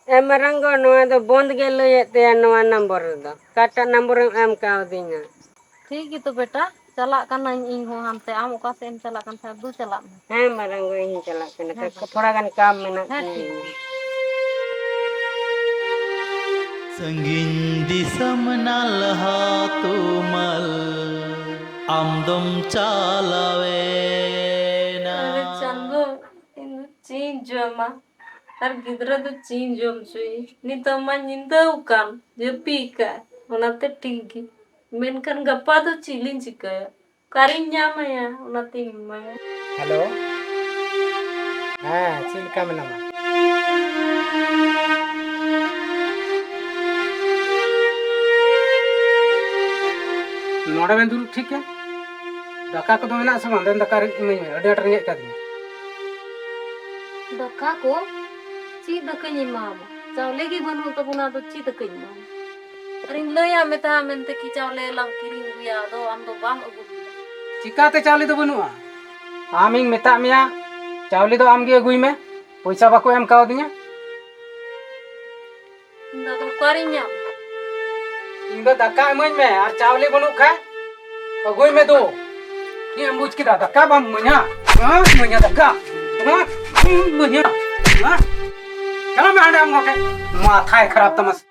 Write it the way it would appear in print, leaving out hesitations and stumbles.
Maranggo noa do bond gelo yete noa number do. Kata number em kau dinya. ठीक है तो बेटा चला करना इन हो हम से आम का से इन चला कर से दू चला Maranggo ini celak kena. Thora kan kam mena. Sangging di samnal hatumal amdom calawena. अरे चंदो इन चीन जमा और गिदरा तो चीन जम सुई नी तो मन निंदा उकान जो पीका उनाते टिंगी मेनकन गप्पा तो चिलिन चिका करिन ᱧᱟᱢᱟ ya उनाते इम्मा हेलो हाँ चिलका में नमा नोड़े में दूर ठीक है दाका को तो मेना से बंदन दाका में अड़ी अटर रे का दी दका को ची दकनी मामा चावले की बनू तो बुना तो ची दकनी मामा अरे लया मेता मेनते की चावले लंग किरिंग गुया दो आम दो बांग अगु चिकाते चावली तो बनुआ आमिंग मेता मिया चावली तो आमगे अगुई में पैसा बाको एम काव दिया दा तो करिन ᱧᱟᱢ इन दो दाका इमन में और चावली बनु खा अगुई में दो ये हम बुझ के दाका बम मन्या हां मन्या दाका हां मन्या हां चलो मैं आंडा हम माथा खराब तमस